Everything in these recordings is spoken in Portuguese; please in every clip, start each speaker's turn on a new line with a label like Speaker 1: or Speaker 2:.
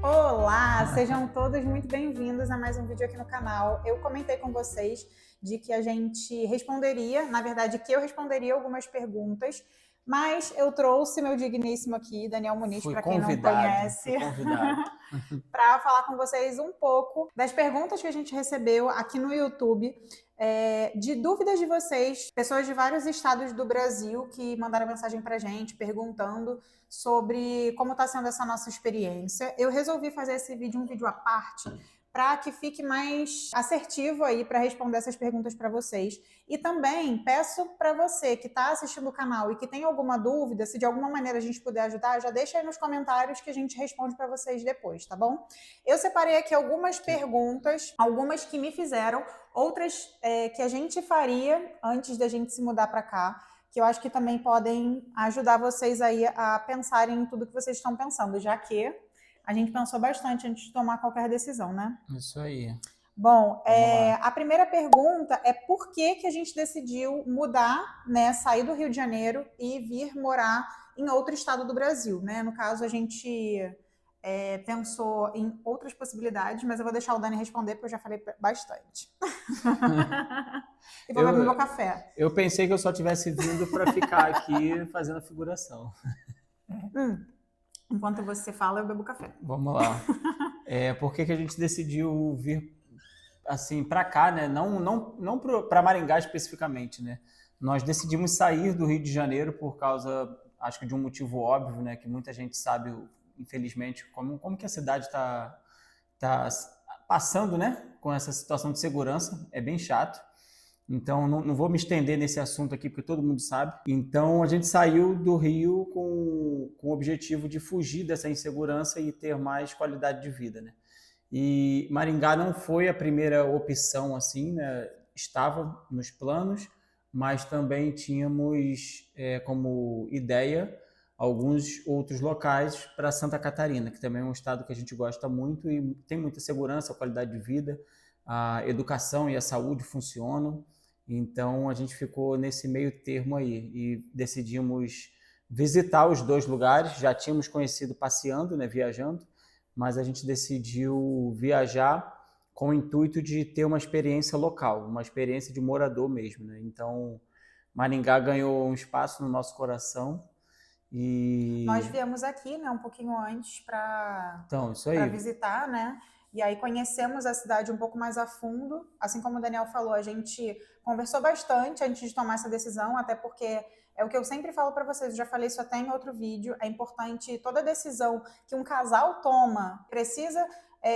Speaker 1: Olá, sejam todos muito bem-vindos a mais um vídeo aqui no canal. Eu comentei com vocês de que a gente responderia, na verdade que eu responderia algumas perguntas, mas eu trouxe meu digníssimo aqui, Daniel Muniz,
Speaker 2: Fui
Speaker 1: para quem não
Speaker 2: convidado,
Speaker 1: conhece,
Speaker 2: fui convidado.
Speaker 1: para falar com vocês um pouco das perguntas que a gente recebeu aqui no YouTube, de dúvidas de vocês, pessoas de vários estados do Brasil que mandaram mensagem para a gente perguntando sobre como está sendo essa nossa experiência. Eu resolvi fazer esse vídeo, um vídeo à parte, para que fique mais assertivo aí para responder essas perguntas para vocês. E também peço para você que está assistindo o canal e que tem alguma dúvida, se de alguma maneira a gente puder ajudar, já deixa aí nos comentários que a gente responde para vocês depois, tá bom? Eu separei aqui algumas perguntas, algumas que me fizeram, outras que a gente faria antes da gente se mudar para cá, que eu acho que também podem ajudar vocês aí a pensarem em tudo que vocês estão pensando, já que a gente pensou bastante antes de tomar qualquer decisão, né?
Speaker 2: Isso aí.
Speaker 1: Bom, a primeira pergunta é por que a gente decidiu mudar, né, sair do Rio de Janeiro e vir morar em outro estado do Brasil, né? No caso, a gente pensou em outras possibilidades, mas eu vou deixar o Dani responder porque eu já falei bastante. E vou beber meu café.
Speaker 2: Eu pensei que eu só tivesse vindo para ficar aqui fazendo figuração.
Speaker 1: Enquanto você fala, eu bebo café.
Speaker 2: Vamos lá. Por que a gente decidiu vir assim para cá, né? Não para Maringá especificamente, né? Nós decidimos sair do Rio de Janeiro por causa, acho que de um motivo óbvio, né? Que muita gente sabe, infelizmente, como que a cidade está passando, né? Com essa situação de segurança. É bem chato. Então, não vou me estender nesse assunto aqui, porque todo mundo sabe. Então, a gente saiu do Rio com o objetivo de fugir dessa insegurança e ter mais qualidade de vida, né? E Maringá não foi a primeira opção, assim, né? Estava nos planos, mas também tínhamos como ideia alguns outros locais para Santa Catarina, que também é um estado que a gente gosta muito e tem muita segurança, qualidade de vida, a educação e a saúde funcionam. Então a gente ficou nesse meio termo aí e decidimos visitar os dois lugares. Já tínhamos conhecido passeando, né, viajando, mas a gente decidiu viajar com o intuito de ter uma experiência local, uma experiência de morador mesmo, né? Então Maringá ganhou um espaço no nosso coração e
Speaker 1: nós viemos aqui, né, um pouquinho antes para
Speaker 2: isso aí.
Speaker 1: visitar, né? E aí conhecemos a cidade um pouco mais a fundo. Assim como o Daniel falou, a gente conversou bastante antes de tomar essa decisão, até porque é o que eu sempre falo para vocês, eu já falei isso até em outro vídeo, é importante toda decisão que um casal toma, precisa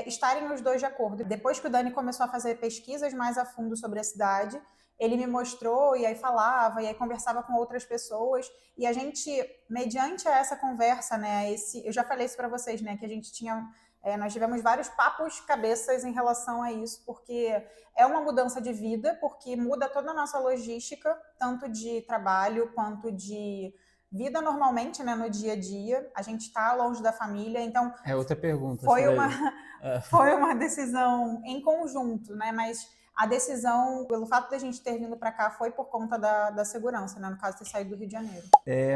Speaker 1: estarem os dois de acordo. Depois que o Dani começou a fazer pesquisas mais a fundo sobre a cidade, ele me mostrou, e aí falava, e aí conversava com outras pessoas, e a gente, mediante essa conversa, né, eu já falei isso para vocês, né, que a gente tinha... nós tivemos vários papos cabeças em relação a isso, porque é uma mudança de vida, porque muda toda a nossa logística, tanto de trabalho quanto de vida normalmente, né, no dia a dia. A gente está longe da família, então...
Speaker 2: É outra pergunta.
Speaker 1: Foi uma decisão em conjunto, né, mas a decisão, pelo fato de a gente ter vindo para cá, foi por conta da segurança, né, no caso de ter saído do Rio de Janeiro.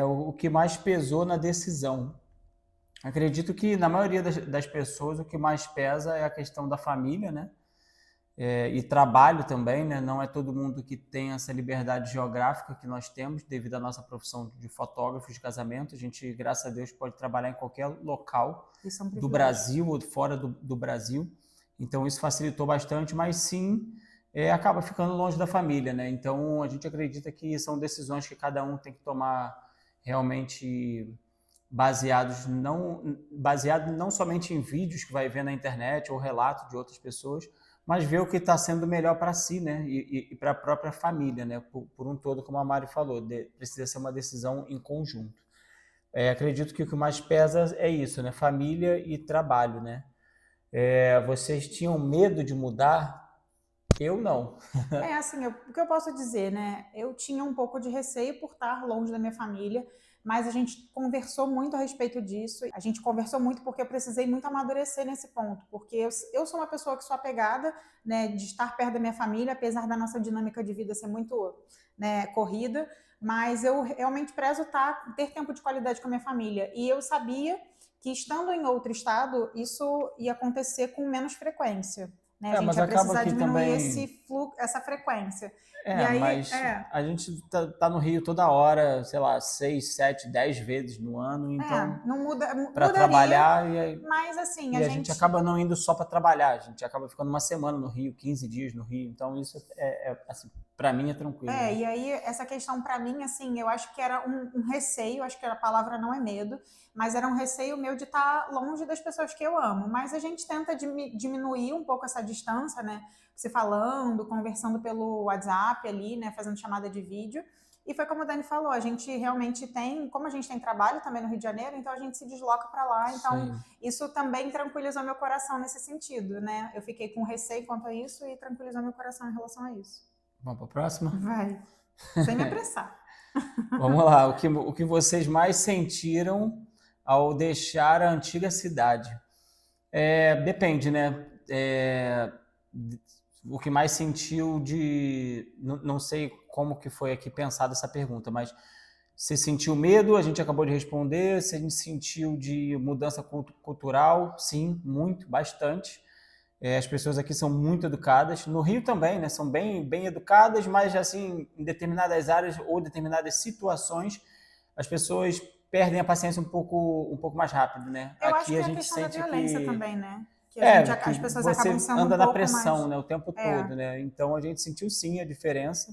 Speaker 2: O que mais pesou na decisão? Acredito que na maioria das pessoas o que mais pesa é a questão da família, né? E trabalho também, né? Não é todo mundo que tem essa liberdade geográfica que nós temos devido à nossa profissão de fotógrafos de casamento. A gente, graças a Deus, pode trabalhar em qualquer local do Brasil ou fora do Brasil. Então isso facilitou bastante, mas sim acaba ficando longe da família, né? Então a gente acredita que são decisões que cada um tem que tomar realmente baseado não somente em vídeos que vai ver na internet ou relatos de outras pessoas, mas ver o que está sendo melhor para si, né? E para a própria família, né? Por um todo, como a Mari falou, precisa ser uma decisão em conjunto. Acredito que o que mais pesa é isso, né? Família e trabalho, né? Vocês tinham medo de mudar? Eu não.
Speaker 1: Assim, o que eu posso dizer, né? Eu tinha um pouco de receio por estar longe da minha família, mas a gente conversou muito a respeito disso. A gente conversou muito porque eu precisei muito amadurecer nesse ponto, porque eu sou uma pessoa que sou apegada, né, de estar perto da minha família, apesar da nossa dinâmica de vida ser muito, né, corrida, mas eu realmente prezo ter tempo de qualidade com a minha família. E eu sabia que estando em outro estado, isso ia acontecer com menos frequência, né? A gente
Speaker 2: Mas
Speaker 1: ia
Speaker 2: acaba
Speaker 1: precisar
Speaker 2: que
Speaker 1: diminuir
Speaker 2: também...
Speaker 1: essa frequência. E aí,
Speaker 2: Mas a gente tá no Rio toda hora, sei lá, 6, 7, 10 vezes no ano, então
Speaker 1: não muda,
Speaker 2: para
Speaker 1: mudaria,
Speaker 2: trabalhar
Speaker 1: mas assim,
Speaker 2: e
Speaker 1: a
Speaker 2: a gente
Speaker 1: gente...
Speaker 2: acaba não indo só para trabalhar, a gente acaba ficando uma semana no Rio, 15 dias no Rio, então isso assim, para mim é tranquilo. Né?
Speaker 1: E aí essa questão para mim, assim, eu acho que era um receio, acho que a palavra não é medo, mas era um receio meu de estar longe das pessoas que eu amo. Mas a gente tenta diminuir um pouco essa distância, né? Se falando, conversando pelo WhatsApp ali, né? Fazendo chamada de vídeo. E foi como o Dani falou, a gente realmente tem, como a gente tem trabalho também no Rio de Janeiro, então a gente se desloca para lá. Então,
Speaker 2: Sim.
Speaker 1: isso também tranquilizou meu coração nesse sentido, né? Eu fiquei com receio quanto a isso e tranquilizou meu coração em relação a isso.
Speaker 2: Vamos para a próxima?
Speaker 1: Vai, sem me apressar.
Speaker 2: Vamos lá, o que vocês mais sentiram ao deixar a antiga cidade? Depende, né? O que mais sentiu de... Não sei como que foi aqui pensada essa pergunta, mas você sentiu medo? A gente acabou de responder. Você sentiu de mudança cultural? Sim, muito, bastante. As pessoas aqui são muito educadas. No Rio também, né? São bem, bem educadas, mas assim, em determinadas áreas ou determinadas situações, as pessoas perdem a paciência um pouco mais rápido, né?
Speaker 1: Eu acho
Speaker 2: Aqui
Speaker 1: que
Speaker 2: a
Speaker 1: é a
Speaker 2: gente
Speaker 1: questão da
Speaker 2: sente
Speaker 1: violência
Speaker 2: que
Speaker 1: também, né? Que as
Speaker 2: que
Speaker 1: pessoas acabam
Speaker 2: você
Speaker 1: sendo um
Speaker 2: anda na
Speaker 1: pouco mais...
Speaker 2: pressão, né, o tempo todo, né? Então a gente sentiu sim a diferença.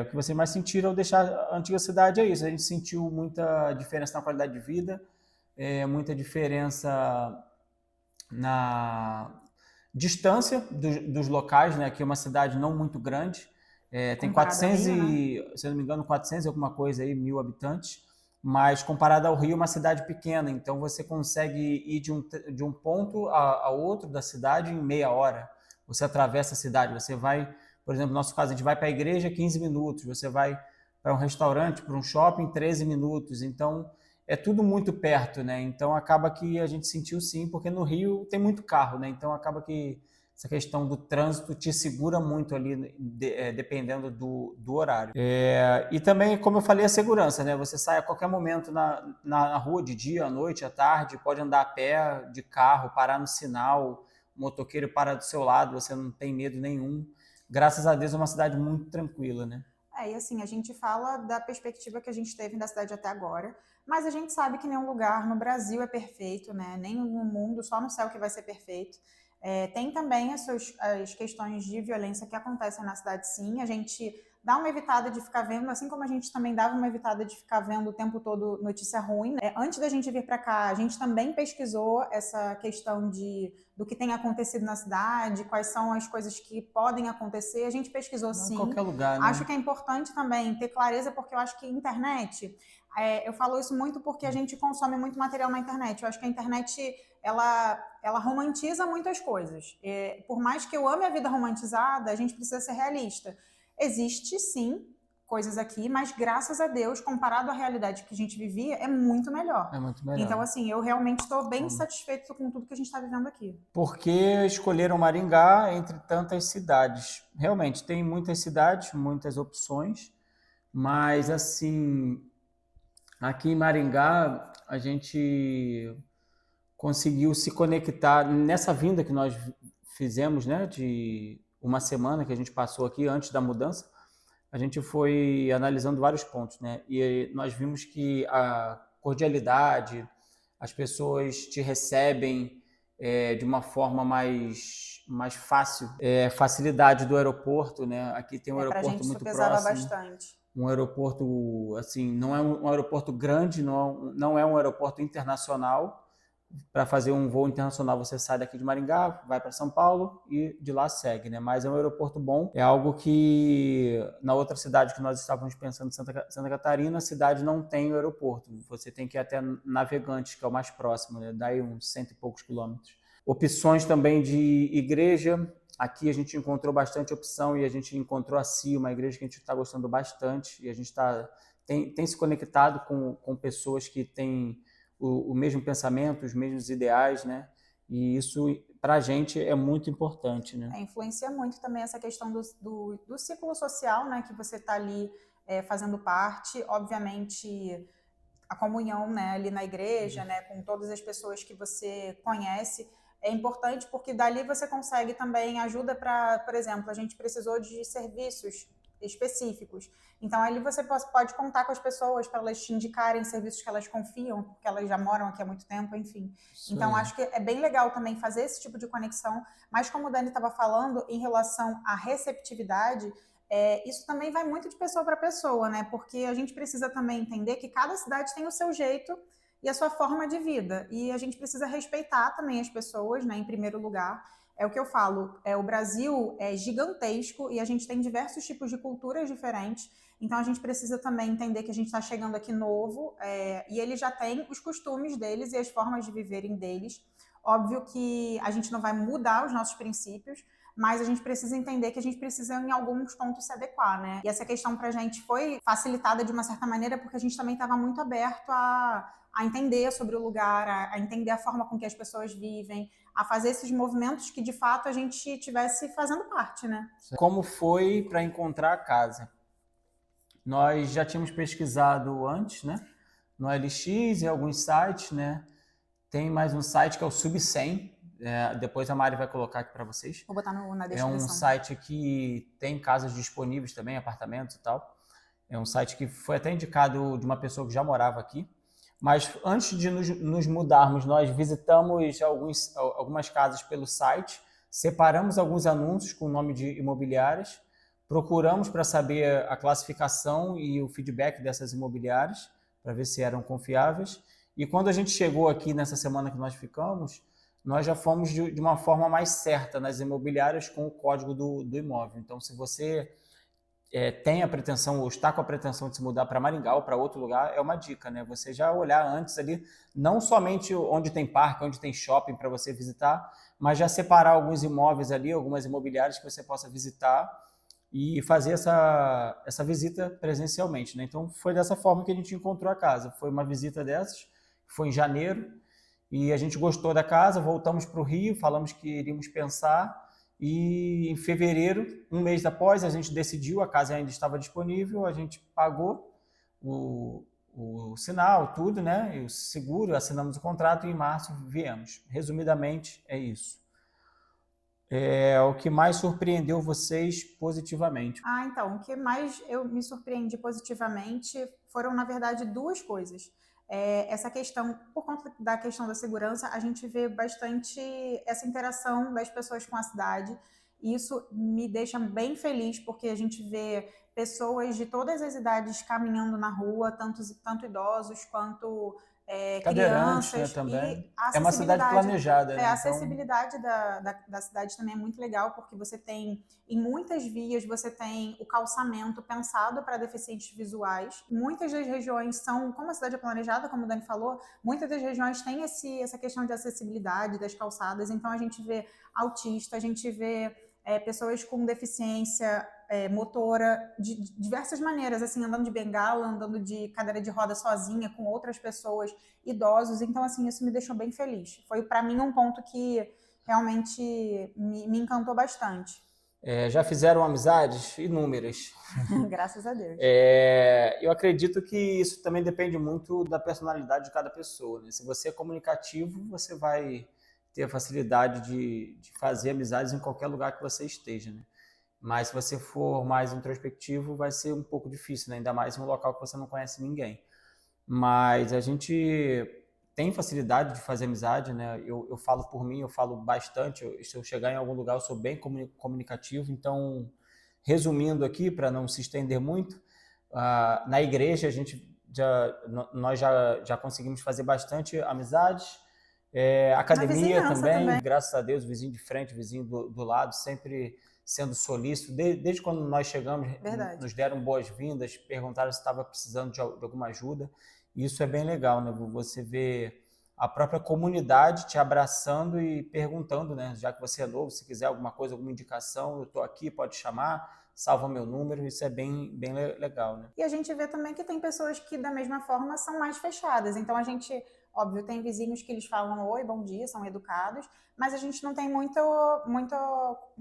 Speaker 2: O que vocês mais sentiram ao deixar a antiga cidade é isso. A gente sentiu muita diferença na qualidade de vida, muita diferença na distância dos locais, né? Aqui é uma cidade não muito grande, tem
Speaker 1: Comparado ao
Speaker 2: 400
Speaker 1: Rio, né?
Speaker 2: se não me engano, 400 e alguma coisa aí, 1.000 habitantes, mas comparado ao Rio, é uma cidade pequena, então você consegue ir de um ponto a outro da cidade em meia hora. Você atravessa a cidade, você vai, por exemplo, no nosso caso, a gente vai para a igreja 15 minutos, você vai para um restaurante, para um shopping 13 minutos, então é tudo muito perto, né? Então acaba que a gente sentiu sim, porque no Rio tem muito carro, né? Então acaba que essa questão do trânsito te segura muito ali, dependendo do horário. E também, como eu falei, a segurança, né? Você sai a qualquer momento na rua, de dia, à noite, à tarde, pode andar a pé, de carro, parar no sinal, o motoqueiro para do seu lado, você não tem medo nenhum. Graças a Deus é uma cidade muito tranquila, né?
Speaker 1: E assim, a gente fala da perspectiva que a gente teve da cidade até agora, mas a gente sabe que nenhum lugar no Brasil é perfeito, né? Nem no mundo, só no céu que vai ser perfeito. Tem também as questões de violência que acontecem na cidade, sim. A gente dá uma evitada de ficar vendo, assim como a gente também dava uma evitada de ficar vendo o tempo todo notícia ruim. Né? Antes da gente vir para cá, a gente também pesquisou essa questão do que tem acontecido na cidade, quais são as coisas que podem acontecer. A gente pesquisou, sim.
Speaker 2: Em qualquer lugar, né?
Speaker 1: Acho que é importante também ter clareza, porque eu acho que internet... eu falo isso muito porque a gente consome muito material na internet. Eu acho que a internet ela romantiza muitas coisas. Por mais que eu ame a vida romantizada, a gente precisa ser realista. Existe, sim, coisas aqui, mas graças a Deus, comparado à realidade que a gente vivia, é muito melhor.
Speaker 2: É muito melhor.
Speaker 1: Então, assim, eu realmente estou bem satisfeito com tudo que a gente está vivendo aqui.
Speaker 2: Por que escolheram Maringá entre tantas cidades? Realmente, tem muitas cidades, muitas opções, mas, assim, aqui em Maringá, a gente conseguiu se conectar nessa vinda que nós fizemos, né, de uma semana que a gente passou aqui antes da mudança. A gente foi analisando vários pontos, né, e nós vimos que a cordialidade, as pessoas te recebem de uma forma mais fácil, facilidade do aeroporto, né? Aqui tem um aeroporto muito próximo.
Speaker 1: Bastante.
Speaker 2: Um aeroporto, assim, não é um aeroporto grande, não é um aeroporto internacional. Para fazer um voo internacional, você sai daqui de Maringá, vai para São Paulo e de lá segue, né? Mas é um aeroporto bom. É algo que na outra cidade que nós estávamos pensando, Santa Catarina, a cidade não tem o aeroporto. Você tem que ir até Navegantes, que é o mais próximo, né? Daí uns 100 e poucos quilômetros. Opções também de igreja. Aqui a gente encontrou bastante opção e a gente encontrou a CIO, uma igreja que a gente está gostando bastante e a gente tem se conectado com pessoas que têm o mesmo pensamento, os mesmos ideais, né? E isso, para a gente, é muito importante, né?
Speaker 1: Influencia muito também essa questão do ciclo social, né? Que você está ali fazendo parte. Obviamente, a comunhão, né, ali na igreja, né, com todas as pessoas que você conhece, é importante porque dali você consegue também ajuda para, por exemplo, a gente precisou de serviços específicos. Então ali você pode contar com as pessoas para elas te indicarem serviços que elas confiam, porque elas já moram aqui há muito tempo, enfim.
Speaker 2: Isso
Speaker 1: Então
Speaker 2: aí.
Speaker 1: acho que é bem legal também fazer esse tipo de conexão, mas como o Dani estava falando, em relação à receptividade, isso também vai muito de pessoa para pessoa, né? Porque a gente precisa também entender que cada cidade tem o seu jeito e a sua forma de vida. E a gente precisa respeitar também as pessoas, né? Em primeiro lugar. É o que eu falo, o Brasil é gigantesco e a gente tem diversos tipos de culturas diferentes. Então a gente precisa também entender que a gente está chegando aqui novo e eles já têm os costumes deles e as formas de viverem deles. Óbvio que a gente não vai mudar os nossos princípios, mas a gente precisa entender que a gente precisa, em alguns pontos, se adequar, né? E essa questão para a gente foi facilitada de uma certa maneira porque a gente também estava muito aberto a entender sobre o lugar, a entender a forma com que as pessoas vivem, a fazer esses movimentos que, de fato, a gente tivesse fazendo parte, né?
Speaker 2: Como foi para encontrar a casa? Nós já tínhamos pesquisado antes, né? No LX e alguns sites, né? Tem mais um site que é o Sub100. Depois a Mari vai colocar aqui para vocês.
Speaker 1: Vou botar na
Speaker 2: É um
Speaker 1: descrição.
Speaker 2: site que tem casas disponíveis também, apartamentos e tal. É um site que foi até indicado de uma pessoa que já morava aqui. Mas antes de nos mudarmos, nós visitamos algumas casas pelo site, separamos alguns anúncios com o nome de imobiliárias, procuramos para saber a classificação e o feedback dessas imobiliárias, para ver se eram confiáveis. E quando a gente chegou aqui nessa semana que nós ficamos, nós já fomos de uma forma mais certa nas imobiliárias com o código do imóvel. Então, se você tem a pretensão ou está com a pretensão de se mudar para Maringá ou para outro lugar, é uma dica, né? Você já olhar antes ali, não somente onde tem parque, onde tem shopping para você visitar, mas já separar alguns imóveis ali, algumas imobiliárias que você possa visitar e fazer essa visita presencialmente, né? Então, foi dessa forma que a gente encontrou a casa. Foi uma visita dessas, foi em janeiro, e a gente gostou da casa, voltamos para o Rio, falamos que iríamos pensar, e em fevereiro, um mês após, a gente decidiu, a casa ainda estava disponível, a gente pagou o sinal, tudo, né? E o seguro, assinamos o contrato e em março viemos. Resumidamente, é isso. O que mais surpreendeu vocês positivamente?
Speaker 1: Então, o que mais eu me surpreendi positivamente foram, na verdade, duas coisas. Essa questão, por conta da questão da segurança, a gente vê bastante essa interação das pessoas com a cidade. E isso me deixa bem feliz, porque a gente vê pessoas de todas as idades caminhando na rua, tanto idosos quanto
Speaker 2: Cadeirantes, né,
Speaker 1: crianças,
Speaker 2: também.
Speaker 1: e a
Speaker 2: É uma cidade
Speaker 1: acessibilidade.
Speaker 2: planejada,
Speaker 1: A
Speaker 2: né? Então,
Speaker 1: acessibilidade da cidade também é muito legal, porque você tem, em muitas vias, você tem o calçamento pensado para deficientes visuais. Muitas das regiões são, como a cidade é planejada, como o Dani falou, muitas das regiões têm essa questão de acessibilidade das calçadas, então a gente vê autista, a gente vê pessoas com deficiência motora de diversas maneiras, assim, andando de bengala, andando de cadeira de roda sozinha, com outras pessoas, idosos. Então, assim, isso me deixou bem feliz. Foi, para mim, um ponto que realmente me encantou bastante.
Speaker 2: já fizeram amizades inúmeras.
Speaker 1: Graças a Deus.
Speaker 2: Eu acredito que isso também depende muito da personalidade de cada pessoa, né? Se você é comunicativo, você vai ter a facilidade de fazer amizades em qualquer lugar que você esteja, né? Mas se você for mais introspectivo, vai ser um pouco difícil, né? Ainda mais em um local que você não conhece ninguém. Mas a gente tem facilidade de fazer amizade, né? Eu falo por mim, eu falo bastante. Se eu chegar em algum lugar, eu sou bem comunicativo. Então, resumindo aqui, para não se estender muito, na igreja nós já conseguimos fazer bastante amizades. Academia também, graças a Deus, vizinho de frente, vizinho do lado, sempre sendo solícito. Desde quando nós chegamos, nos deram boas-vindas, perguntaram se estava precisando de alguma ajuda. Isso é bem legal, né? Você vê a própria comunidade te abraçando e perguntando, né? Já que você é novo, se quiser alguma coisa, alguma indicação, eu estou aqui, pode chamar, salva meu número. Isso é bem legal, né?
Speaker 1: E a gente vê também que tem pessoas que, da mesma forma, são mais fechadas. Então, a gente, óbvio, tem vizinhos que eles falam oi, bom dia, são educados, mas a gente não tem muita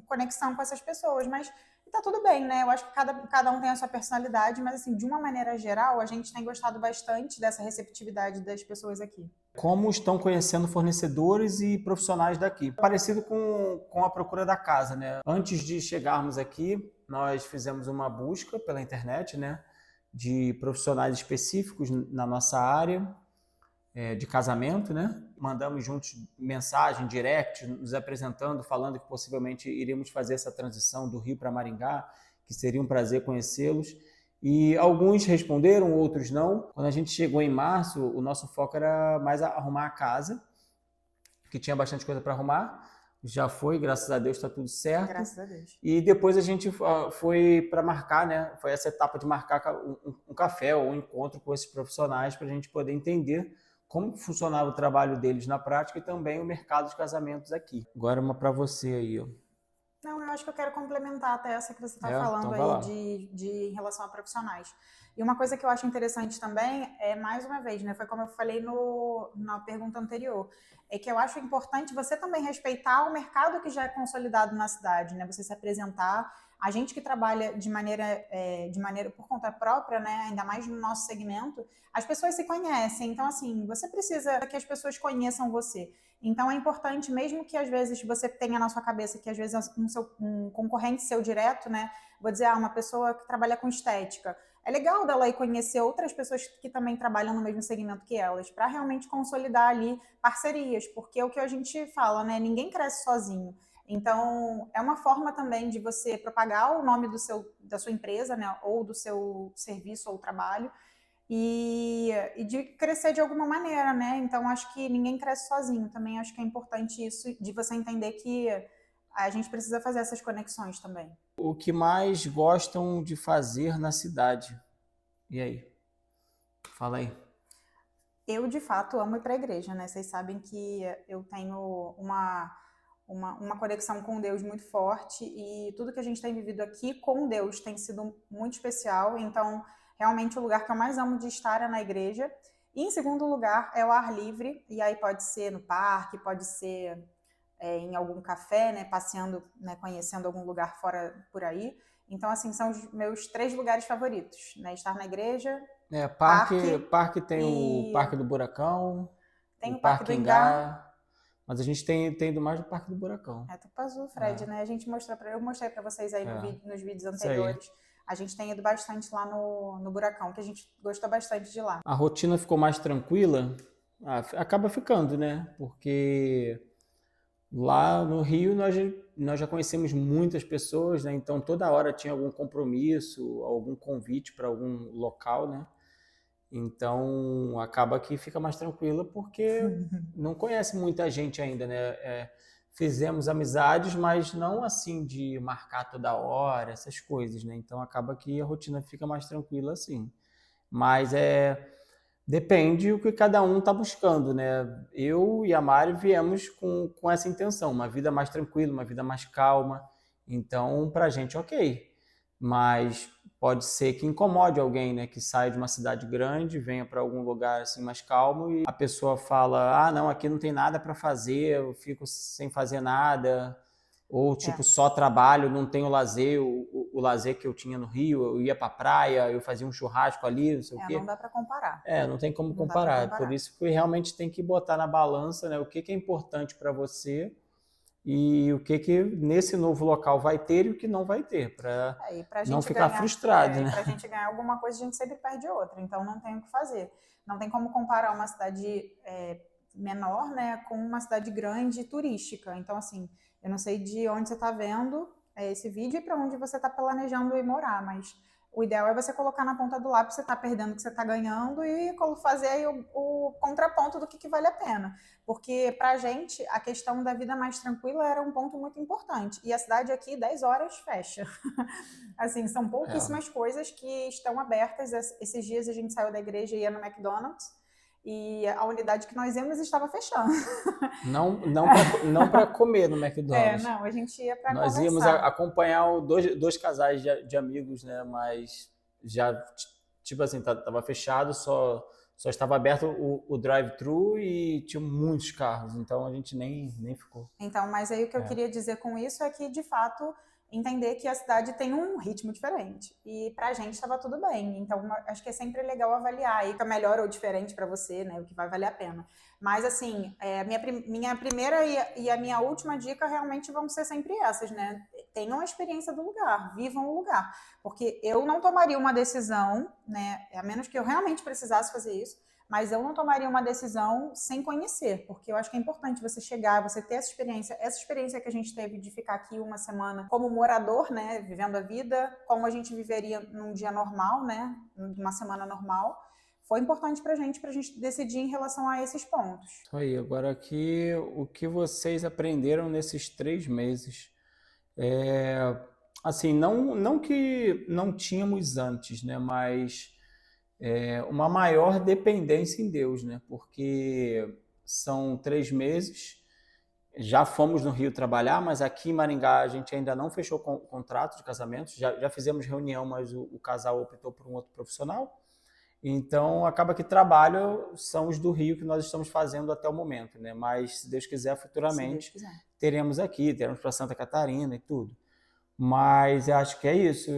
Speaker 1: conexão com essas pessoas. Mas E tá tudo bem, né? Eu acho que cada um tem a sua personalidade, mas assim, de uma maneira geral, a gente tem gostado bastante dessa receptividade das pessoas aqui.
Speaker 2: Como estão conhecendo fornecedores e profissionais daqui. Parecido com a procura da casa, né? Antes de chegarmos aqui, nós fizemos uma busca pela internet, né, de profissionais específicos na nossa área de casamento, né? Mandamos juntos mensagem, direct, nos apresentando, falando que possivelmente iríamos fazer essa transição do Rio para Maringá, que seria um prazer conhecê-los. E alguns responderam, outros não. Quando a gente chegou em março, o nosso foco era mais arrumar a casa, que tinha bastante coisa para arrumar. Já foi, graças a Deus, está tudo certo.
Speaker 1: Graças a Deus.
Speaker 2: E depois a gente foi para marcar, né? Foi essa etapa de marcar um café ou um encontro com esses profissionais para a gente poder entender como funcionava o trabalho deles na prática e também o mercado de casamentos aqui. Agora uma para você aí, ó.
Speaker 1: Não, eu acho que eu quero complementar até essa que você está
Speaker 2: então
Speaker 1: falando
Speaker 2: vai lá.
Speaker 1: aí em relação a profissionais. E uma coisa que eu acho interessante também é, mais uma vez, né? Foi como eu falei na pergunta anterior, é que eu acho importante você também respeitar o mercado que já é consolidado na cidade, né? Você se apresentar. A gente que trabalha de maneira por conta própria, né? Ainda mais no nosso segmento, as pessoas se conhecem. Então, assim, você precisa que as pessoas conheçam você. Então é importante, mesmo que às vezes você tenha na sua cabeça que às vezes um concorrente seu direto, né? Vou dizer, uma pessoa que trabalha com estética. É legal dela ir conhecer outras pessoas que também trabalham no mesmo segmento que elas, para realmente consolidar ali parcerias, porque é o que a gente fala, né? Ninguém cresce sozinho. Então, é uma forma também de você propagar o nome da sua empresa, né? Ou do seu serviço ou trabalho, e de crescer de alguma maneira, né? Então, acho que ninguém cresce sozinho. Também acho que é importante isso, de você entender que a gente precisa fazer essas conexões também.
Speaker 2: O que mais gostam de fazer na cidade? E aí? Fala aí.
Speaker 1: Eu, de fato, amo ir para a igreja, né? Vocês sabem que eu tenho uma conexão com Deus muito forte e tudo que a gente tem vivido aqui com Deus tem sido muito especial. Então, realmente o lugar que eu mais amo de estar é na igreja. E em segundo lugar é o ar livre, e aí pode ser no parque, pode ser em algum café, né, passeando, né, conhecendo algum lugar fora por aí. Então, assim, são os meus 3 lugares favoritos, né? Estar na igreja,
Speaker 2: Parque tem o
Speaker 1: e
Speaker 2: Parque do Buracão,
Speaker 1: tem
Speaker 2: o
Speaker 1: o Parque do
Speaker 2: Parque
Speaker 1: Ingá.
Speaker 2: Engá, mas a gente tem ido mais no Parque do Buracão.
Speaker 1: É Tupa Azul, Fred, né? Eu mostrei para vocês aí nos vídeos anteriores. A gente tem ido bastante lá no Buracão, que a gente gostou bastante de lá.
Speaker 2: A rotina ficou mais tranquila? Acaba ficando, né? Porque lá no Rio nós já conhecemos muitas pessoas, né? Então toda hora tinha algum compromisso, algum convite para algum local, né? Então acaba que fica mais tranquila porque não conhece muita gente ainda, né? Fizemos amizades, mas não assim de marcar toda hora, essas coisas, né? Então acaba que a rotina fica mais tranquila assim. Mas depende do que cada um está buscando, né? Eu e a Mari viemos com essa intenção, uma vida mais tranquila, uma vida mais calma. Então, para a gente, ok. Mas pode ser que incomode alguém, né? Que saia de uma cidade grande, venha para algum lugar assim mais calmo e a pessoa fala: ah, não, aqui não tem nada para fazer, eu fico sem fazer nada. Ou, tipo, só trabalho, não tenho lazer, o lazer que eu tinha no Rio, eu ia pra praia, eu fazia um churrasco ali, não sei o quê.
Speaker 1: Não dá para comparar.
Speaker 2: Não tem como comparar. Por isso que realmente tem que botar na balança, né, o que é importante para você e o que nesse novo local vai ter e o que não vai ter, para não ficar frustrado, né?
Speaker 1: Para a gente ganhar alguma coisa, a gente sempre perde outra, então não tem o que fazer. Não tem como comparar uma cidade menor, né, com uma cidade grande turística. Então, assim, eu não sei de onde você está vendo esse vídeo e para onde você está planejando ir morar, mas o ideal é você colocar na ponta do lápis você está perdendo o que você está ganhando e fazer aí o contraponto do que vale a pena. Porque para a gente, a questão da vida mais tranquila era um ponto muito importante. E a cidade aqui, 10 horas, fecha. Assim, são pouquíssimas coisas que estão abertas. Esses dias a gente saiu da igreja e ia no McDonald's. E a unidade que nós íamos estava fechando.
Speaker 2: Não para comer no McDonald's.
Speaker 1: Não, a gente ia para
Speaker 2: conversar. Nós íamos acompanhar dois casais de amigos, né? Mas já, tipo assim, tava fechado, só estava aberto o drive-thru e tinha muitos carros, então a gente nem ficou.
Speaker 1: Então, mas aí o que eu queria dizer com isso é que, de fato, entender que a cidade tem um ritmo diferente. E pra gente estava tudo bem. Então, acho que é sempre legal avaliar aí o que é melhor ou diferente para você, né? O que vai valer a pena. Mas, assim, minha primeira e a minha última dica realmente vão ser sempre essas, né? Tenham a experiência do lugar, vivam o lugar. Porque eu não tomaria uma decisão, né? A menos que eu realmente precisasse fazer isso, mas eu não tomaria uma decisão sem conhecer, porque eu acho que é importante você chegar, você ter essa experiência que a gente teve de ficar aqui uma semana como morador, né, vivendo a vida, como a gente viveria num dia normal, né, numa semana normal, foi importante pra gente decidir em relação a esses pontos.
Speaker 2: Isso aí, agora aqui, o que vocês aprenderam nesses 3 meses? Assim, não que não tínhamos antes, né, mas uma maior dependência em Deus, né? Porque são 3 meses, já fomos no Rio trabalhar, mas aqui em Maringá a gente ainda não fechou contrato de casamento, já fizemos reunião, mas o casal optou por um outro profissional. Então, acaba que trabalho são os do Rio que nós estamos fazendo até o momento, né? Mas, se Deus quiser, futuramente teremos aqui, teremos para Santa Catarina e tudo. Mas eu acho que é isso,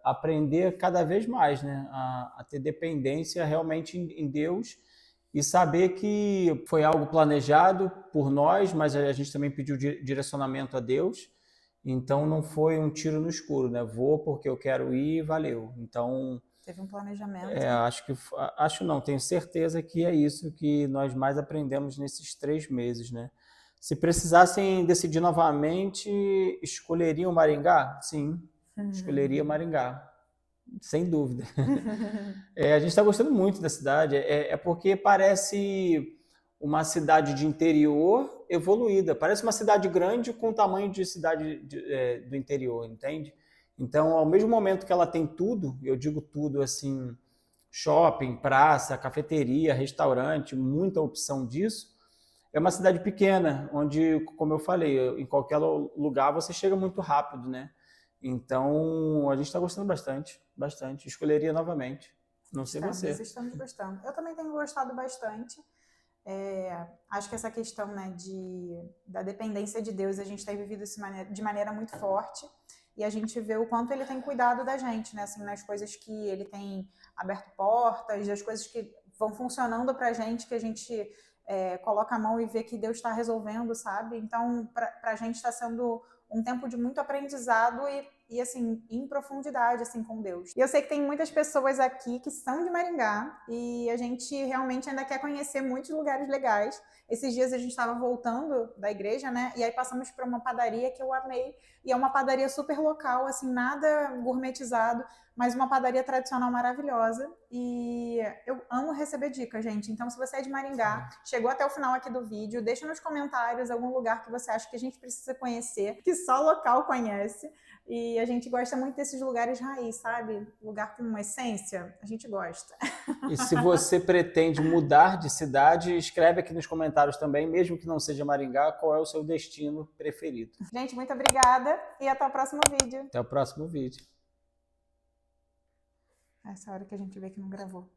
Speaker 2: aprender cada vez mais, né? A ter dependência realmente em Deus e saber que foi algo planejado por nós, mas a gente também pediu direcionamento a Deus. Então não foi um tiro no escuro, né? Vou porque eu quero ir e valeu. Então
Speaker 1: teve um planejamento.
Speaker 2: Acho não, tenho certeza que é isso que nós mais aprendemos nesses 3 meses, né? Se precisassem decidir novamente, escolheriam Maringá? Sim, escolheria Maringá, sem dúvida. A gente está gostando muito da cidade, porque parece uma cidade de interior evoluída, parece uma cidade grande com tamanho de cidade do interior, entende? Então, ao mesmo momento que ela tem tudo, eu digo tudo assim, shopping, praça, cafeteria, restaurante, muita opção disso, é uma cidade pequena, onde, como eu falei, em qualquer lugar você chega muito rápido, né? Então, a gente está gostando bastante, bastante. Escolheria novamente. Não sei você.
Speaker 1: Estamos gostando. Eu também tenho gostado bastante. Acho que essa questão, né, da dependência de Deus, a gente tem vivido isso de maneira muito forte. E a gente vê o quanto ele tem cuidado da gente, né? Assim, nas coisas que ele tem aberto portas, das coisas que vão funcionando pra gente, que a gente coloca a mão e vê que Deus está resolvendo, sabe? Então, pra gente está sendo um tempo de muito aprendizado e assim, em profundidade, assim, com Deus. E eu sei que tem muitas pessoas aqui que são de Maringá e a gente realmente ainda quer conhecer muitos lugares legais. Esses dias a gente estava voltando da igreja, né? E aí passamos por uma padaria que eu amei. E é uma padaria super local, assim, nada gourmetizado, mas uma padaria tradicional maravilhosa. E eu amo receber dicas, gente. Então, se você é de Maringá, chegou até o final aqui do vídeo, deixa nos comentários algum lugar que você acha que a gente precisa conhecer, que só o local conhece. E a gente gosta muito desses lugares raiz, sabe? Lugar com uma essência, a gente gosta.
Speaker 2: E se você pretende mudar de cidade, escreve aqui nos comentários também, mesmo que não seja Maringá, qual é o seu destino preferido.
Speaker 1: Gente, muito obrigada e até o próximo vídeo.
Speaker 2: Até o próximo vídeo.
Speaker 1: Essa hora que a gente vê que não gravou.